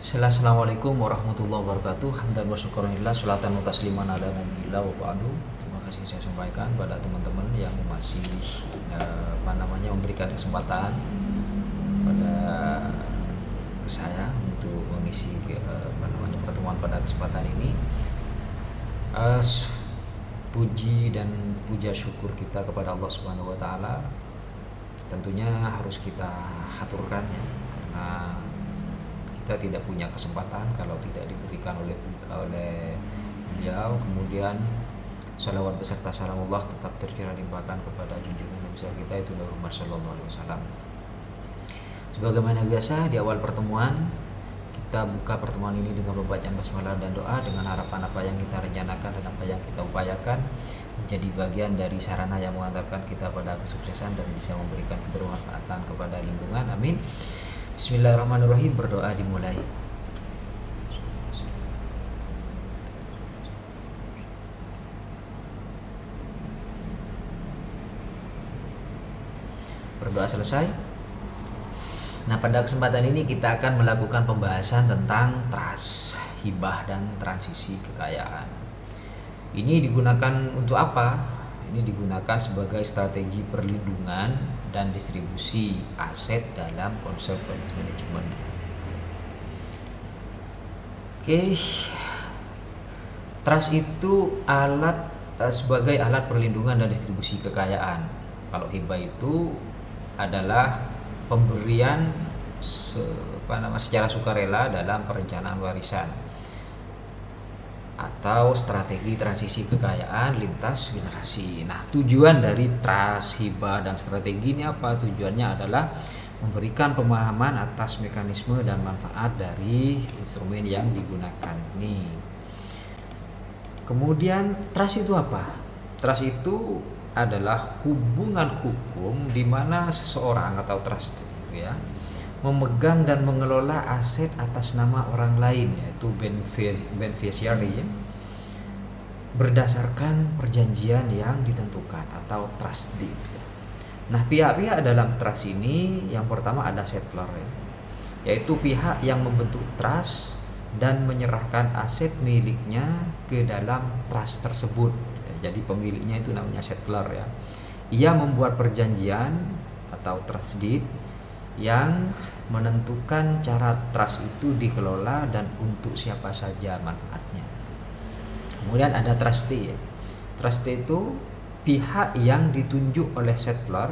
Assalamualaikum warahmatullahi wabarakatuh. Hamdan wa syukurillah, salatan wa tasliman ala nabiyillah wa ba'du. Terima kasih saya sampaikan pada teman-teman yang masih memberikan kesempatan pada saya untuk mengisi pertemuan pada kesempatan ini. Puji dan puja syukur kita kepada Allah Subhanahu wa taala tentunya harus kita haturkan ya, karena kita tidak punya kesempatan kalau tidak diberikan oleh beliau. Kemudian salawat beserta salamullah tetap tercurah limpahkan kepada junjungan Nabi besar kita itu Nabi Muhammad sallallahu alaihi wasallam. Sebagaimana biasa di awal pertemuan kita buka pertemuan ini dengan pembacaan basmalah dan doa dengan harapan apa yang kita rencanakan dan apa yang kita upayakan menjadi bagian dari sarana yang mengantarkan kita pada kesuksesan dan bisa memberikan kebermanfaatan kepada lingkungan. Amin. Bismillahirrahmanirrahim. Berdoa dimulai. Berdoa selesai. Nah, pada kesempatan ini kita akan melakukan pembahasan tentang trust, hibah dan transisi kekayaan. Ini digunakan untuk apa? Ini digunakan sebagai strategi perlindungan dan distribusi aset dalam konsep wealth management. Oke, trust itu sebagai alat perlindungan dan distribusi kekayaan. Kalau hibah itu adalah pemberian secara sukarela dalam perencanaan warisan atau strategi transisi kekayaan lintas generasi. Nah, tujuan dari trust, hibah, dan strategi ini apa? Tujuannya adalah memberikan pemahaman atas mekanisme dan manfaat dari instrumen yang digunakan. Nih. Kemudian trust itu apa? Trust itu adalah hubungan hukum di mana seseorang atau trust itu ya memegang dan mengelola aset atas nama orang lain, yaitu beneficiary ya, berdasarkan perjanjian yang ditentukan atau trust deed. Nah, pihak-pihak dalam trust ini yang pertama ada settler ya, yaitu pihak yang membentuk trust dan menyerahkan aset miliknya ke dalam trust tersebut. Jadi pemiliknya itu namanya settler ya. Ia membuat perjanjian atau trust deed yang menentukan cara trust itu dikelola dan untuk siapa saja manfaatnya. Kemudian ada trustee ya. Trustee itu pihak yang ditunjuk oleh settler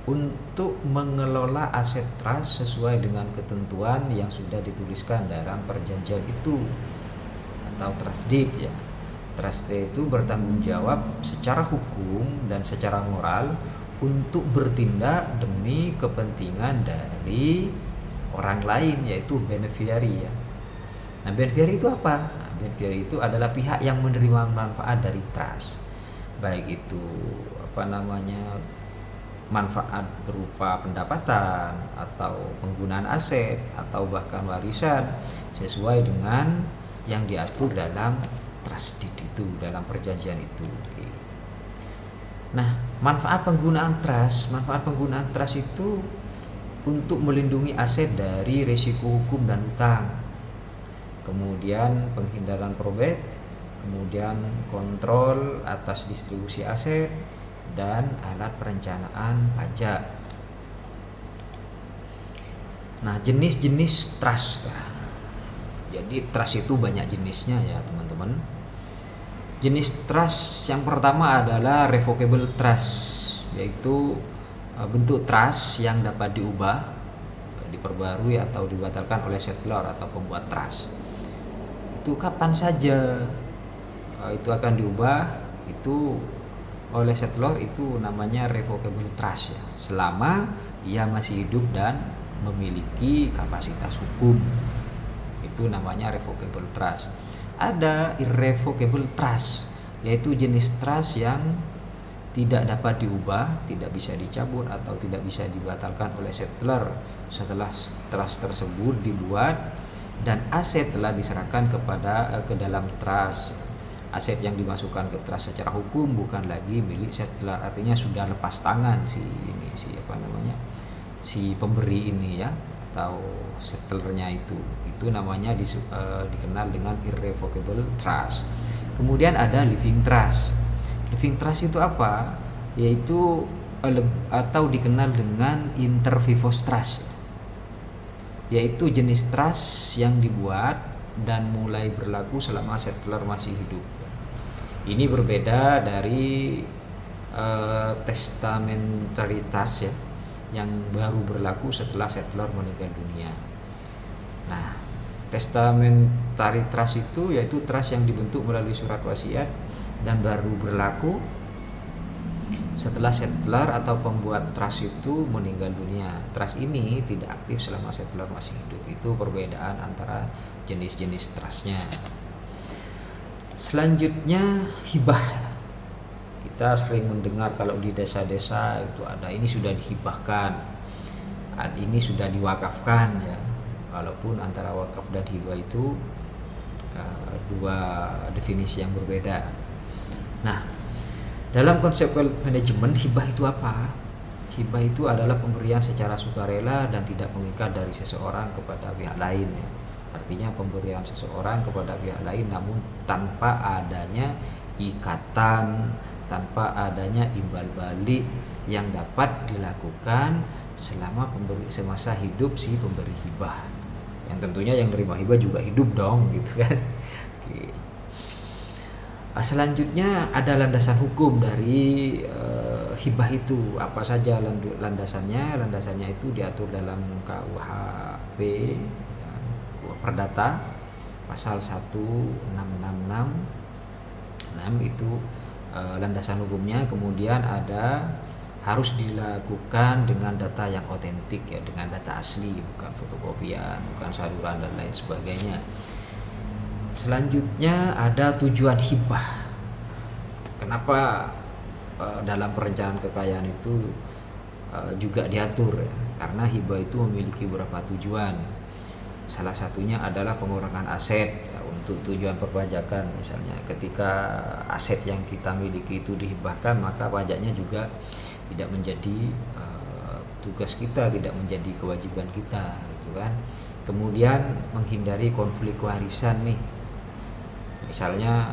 untuk mengelola aset trust sesuai dengan ketentuan yang sudah dituliskan dalam perjanjian itu atau trust deed ya. Trustee itu bertanggung jawab secara hukum dan secara moral untuk bertindak demi kepentingan dari orang lain, yaitu beneficiary ya. Nah, beneficiary itu apa? Nah, beneficiary itu adalah pihak yang menerima manfaat dari trust, baik itu manfaat berupa pendapatan atau penggunaan aset atau bahkan warisan sesuai dengan yang diatur dalam trust deed itu, dalam perjanjian itu. Nah, manfaat penggunaan trust itu untuk melindungi aset dari risiko hukum dan hutang, kemudian penghindaran probate, kemudian kontrol atas distribusi aset, dan alat perencanaan pajak. Nah, jenis-jenis trust. Jadi trust itu banyak jenisnya ya teman-teman. Jenis trust yang pertama adalah revocable trust, yaitu bentuk trust yang dapat diubah, diperbarui atau dibatalkan oleh settler atau pembuat trust. Itu kapan saja itu akan diubah itu oleh settler, itu namanya revocable trust ya, selama ia masih hidup dan memiliki kapasitas hukum. Itu namanya revocable trust. Ada irrevocable trust, yaitu jenis trust yang tidak dapat diubah, tidak bisa dicabut atau tidak bisa dibatalkan oleh settler setelah trust tersebut dibuat dan aset telah diserahkan ke dalam trust. Aset yang dimasukkan ke trust secara hukum bukan lagi milik settler, artinya sudah lepas tangan si pemberi ini ya. atau settlernya itu namanya dikenal dengan irrevocable trust. Kemudian ada living trust. Living trust itu apa? Yaitu atau dikenal dengan inter vivos trust, yaitu jenis trust yang dibuat dan mulai berlaku selama settler masih hidup. Ini berbeda dari testamentary trust ya, yang baru berlaku setelah settler meninggal dunia. Nah, testamentary trust itu yaitu trust yang dibentuk melalui surat wasiat dan baru berlaku setelah settler atau pembuat trust itu meninggal dunia. Trust ini tidak aktif selama settler masih hidup. Itu perbedaan antara jenis-jenis trustnya. Selanjutnya hibah. Kita sering mendengar kalau di desa-desa itu ada ini sudah dihibahkan, ini sudah diwakafkan ya. Walaupun antara wakaf dan hibah itu dua definisi yang berbeda. Nah, dalam konsep wealth management, hibah itu apa? Hibah itu adalah pemberian secara sukarela dan tidak mengikat dari seseorang kepada pihak lain ya. Artinya pemberian seseorang kepada pihak lain namun tanpa adanya ikatan, tanpa adanya imbal balik yang dapat dilakukan selama semasa hidup si pemberi hibah. Yang tentunya yang nerima hibah juga hidup dong gitu kan. Oke. Selanjutnya ada landasan hukum dari hibah itu. Apa saja landasannya? Landasannya itu diatur dalam KUHP ya, Perdata pasal 1666 itu landasan hukumnya. Kemudian ada harus dilakukan dengan data yang otentik ya, dengan data asli, bukan fotokopian, bukan saluran dan lain sebagainya. Selanjutnya ada tujuan hibah. Kenapa dalam perencanaan kekayaan itu juga diatur ya? Karena hibah itu memiliki beberapa tujuan. Salah satunya adalah pengurangan aset ya, untuk tujuan perpajakan. Misalnya ketika aset yang kita miliki itu dihibahkan, maka pajaknya juga tidak menjadi tugas kita, tidak menjadi kewajiban kita gitu kan. Kemudian menghindari konflik warisan nih. Misalnya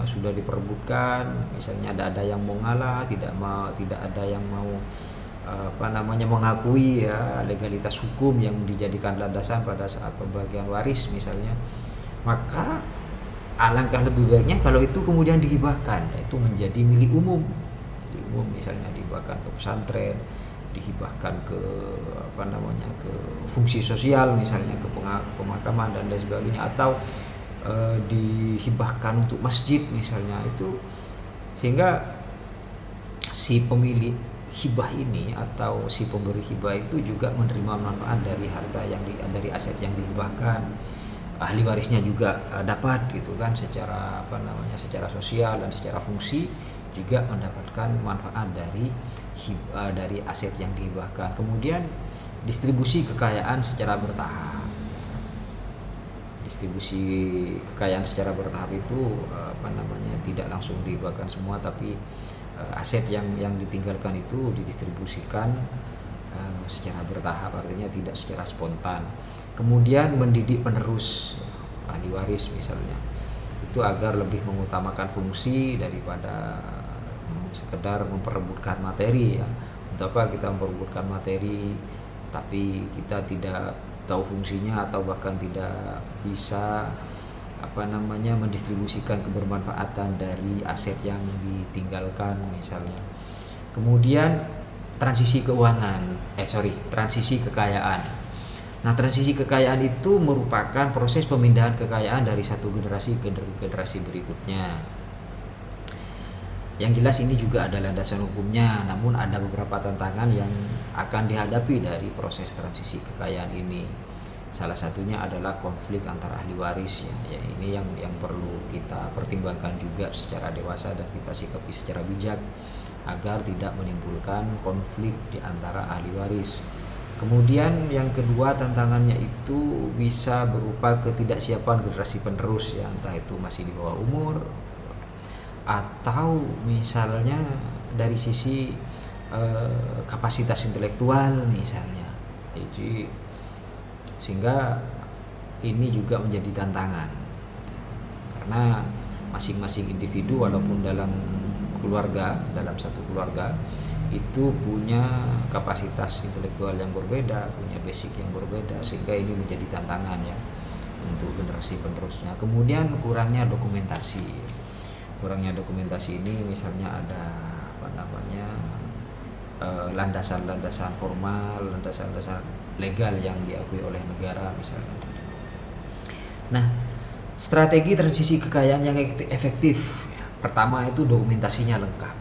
sudah diperebutkan, misalnya ada yang mau ngalah, tidak ada yang mau mengakui ya legalitas hukum yang dijadikan landasan pada saat pembagian waris misalnya, maka alangkah lebih baiknya kalau itu kemudian dihibahkan, itu menjadi milik umum. Misalnya dihibahkan ke pesantren, dihibahkan ke ke fungsi sosial misalnya, ke pemakaman dan lain sebagainya, atau dihibahkan untuk masjid misalnya, itu sehingga si pemilik hibah ini atau si pemberi hibah itu juga menerima manfaat dari harta dari aset yang dihibahkan. Ahli warisnya juga dapat gitu kan, secara secara sosial dan secara fungsi juga mendapatkan manfaat dari aset yang dihibahkan. Kemudian distribusi kekayaan secara bertahap. Distribusi kekayaan secara bertahap itu tidak langsung dihibahkan semua, tapi aset yang ditinggalkan itu didistribusikan secara bertahap, artinya tidak secara spontan. Kemudian mendidik penerus ahli waris misalnya, itu agar lebih mengutamakan fungsi daripada sekedar memperebutkan materi ya. Untuk apa kita memperebutkan materi tapi kita tidak tahu fungsinya, atau bahkan tidak bisa mendistribusikan kebermanfaatan dari aset yang ditinggalkan misalnya. Kemudian transisi kekayaan. Nah, transisi kekayaan itu merupakan proses pemindahan kekayaan dari satu generasi ke generasi berikutnya. Yang jelas ini juga ada landasan hukumnya, namun ada beberapa tantangan yang akan dihadapi dari proses transisi kekayaan ini. Salah satunya adalah konflik antara ahli waris ya ini yang perlu kita pertimbangkan juga secara dewasa dan kita sikapi secara bijak agar tidak menimbulkan konflik di antara ahli waris. Kemudian yang kedua tantangannya itu bisa berupa ketidaksiapan generasi penerus ya, entah itu masih di bawah umur atau misalnya dari sisi kapasitas intelektual misalnya. Jadi sehingga ini juga menjadi tantangan karena masing-masing individu walaupun dalam keluarga, dalam satu keluarga itu punya kapasitas intelektual yang berbeda, punya basic yang berbeda, sehingga ini menjadi tantangan ya untuk generasi penerusnya. Kemudian kurangnya dokumentasi. Kurangnya dokumentasi ini misalnya ada apa namanya landasan-landasan formal, landasan-landasan legal yang diakui oleh negara misalnya. Nah, strategi transisi kekayaan yang efektif, pertama itu dokumentasinya lengkap,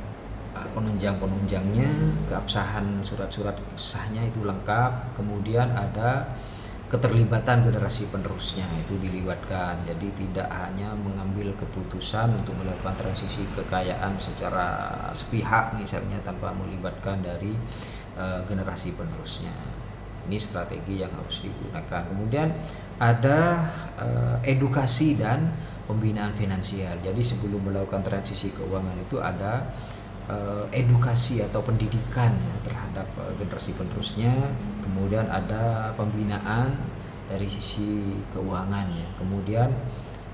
penunjang-penunjangnya, keabsahan surat-surat sahnya itu lengkap, kemudian ada keterlibatan generasi penerusnya itu dilibatkan, jadi tidak hanya mengambil keputusan untuk melakukan transisi kekayaan secara sepihak misalnya tanpa melibatkan dari generasi penerusnya. Ini strategi yang harus digunakan. Kemudian ada edukasi dan pembinaan finansial. Jadi sebelum melakukan transisi keuangan itu ada edukasi atau pendidikan ya, terhadap generasi penerusnya, kemudian ada pembinaan dari sisi keuangan ya, kemudian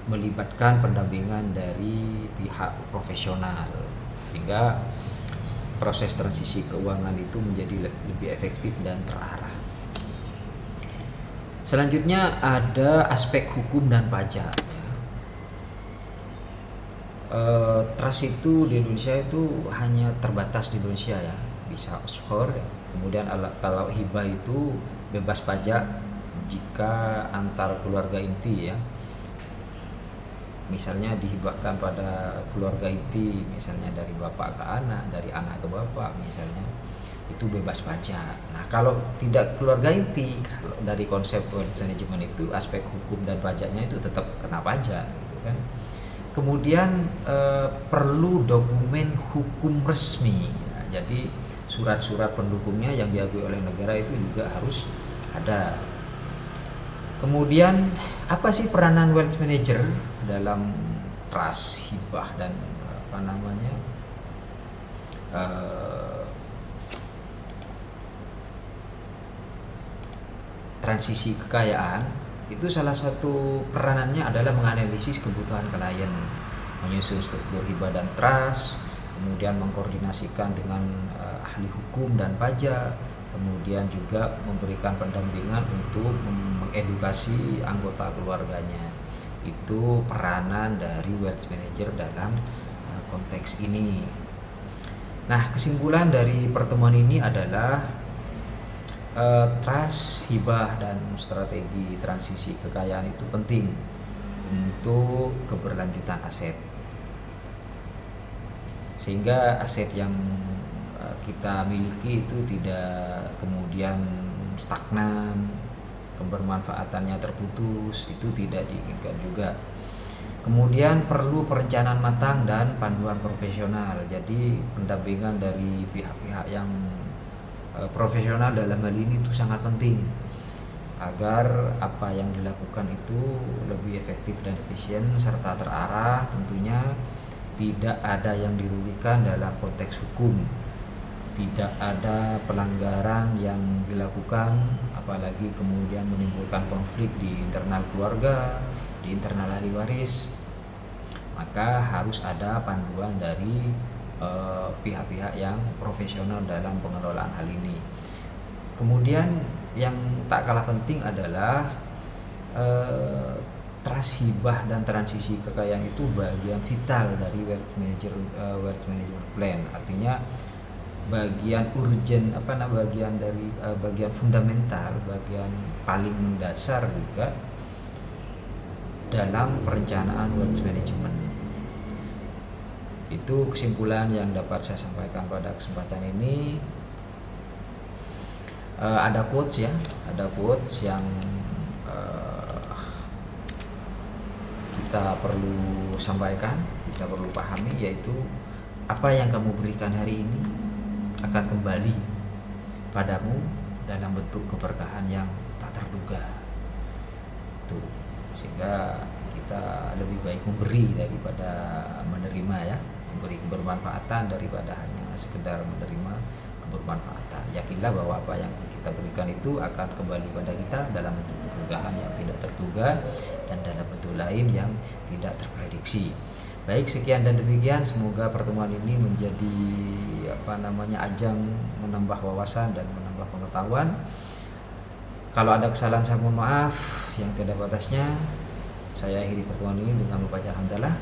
melibatkan pendampingan dari pihak profesional sehingga proses transisi keuangan itu menjadi lebih efektif dan terarah. Selanjutnya ada aspek hukum dan pajak. Trust itu di Indonesia itu hanya terbatas di Indonesia ya, bisa offshore ya. Kemudian kalau hibah itu bebas pajak jika antar keluarga inti ya, misalnya dihibahkan pada keluarga inti, misalnya dari bapak ke anak, dari anak ke bapak misalnya, itu bebas pajak. Nah kalau tidak keluarga inti, kalau dari konsep wealth management itu aspek hukum dan pajaknya itu tetap kena pajak gitu kan. Kemudian perlu dokumen hukum resmi ya, jadi surat-surat pendukungnya yang diakui oleh negara itu juga harus ada. Kemudian apa sih peranan wealth manager dalam trust, hibah dan apa namanya transisi kekayaan? Itu salah satu peranannya adalah menganalisis kebutuhan klien, menyusun struktur hibah dan trust, kemudian mengkoordinasikan dengan ahli hukum dan pajak, kemudian juga memberikan pendampingan untuk mengedukasi anggota keluarganya. Itu peranan dari wealth manager dalam konteks ini. Nah, kesimpulan dari pertemuan ini adalah trust, hibah, dan strategi transisi kekayaan itu penting untuk keberlanjutan aset, sehingga aset yang kita miliki itu tidak kemudian stagnan, kebermanfaatannya terputus, itu tidak diinginkan juga. Kemudian perlu perencanaan matang dan panduan profesional, jadi pendampingan dari pihak-pihak yang profesional dalam hal ini itu sangat penting agar apa yang dilakukan itu lebih efektif dan efisien serta terarah. Tentunya tidak ada yang dirugikan dalam konteks hukum, tidak ada pelanggaran yang dilakukan, apalagi kemudian menimbulkan konflik di internal keluarga, di internal ahli waris. Maka harus ada panduan dari pihak-pihak yang profesional dalam pengelolaan hal ini. Kemudian yang tak kalah penting adalah trust, hibah, dan transisi kekayaan itu bagian vital dari wealth management plan. Artinya bagian urgent, bagian dari bagian fundamental, bagian paling mendasar juga dalam perencanaan wealth management. Itu kesimpulan yang dapat saya sampaikan pada kesempatan ini. Ada quotes ya, ada quotes yang kita perlu sampaikan, kita perlu pahami, yaitu apa yang kamu berikan hari ini akan kembali padamu dalam bentuk keberkahan yang tak terduga. Tuh, sehingga kita lebih baik memberi daripada menerima ya, memberi kebermanfaatan daripada hanya sekedar menerima kebermanfaatan. Yakinlah bahwa apa yang kita berikan itu akan kembali pada kita dalam bentuk keberkahan yang tidak terduga dan dalam bentuk lain yang tidak terprediksi. Baik, sekian dan demikian, semoga pertemuan ini menjadi ajang menambah wawasan dan menambah pengetahuan. Kalau ada kesalahan saya mohon maaf yang tidak batasnya. Saya akhiri pertemuan ini dengan membaca alhamdulillah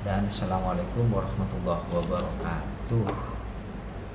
dan assalamualaikum warahmatullahi wabarakatuh.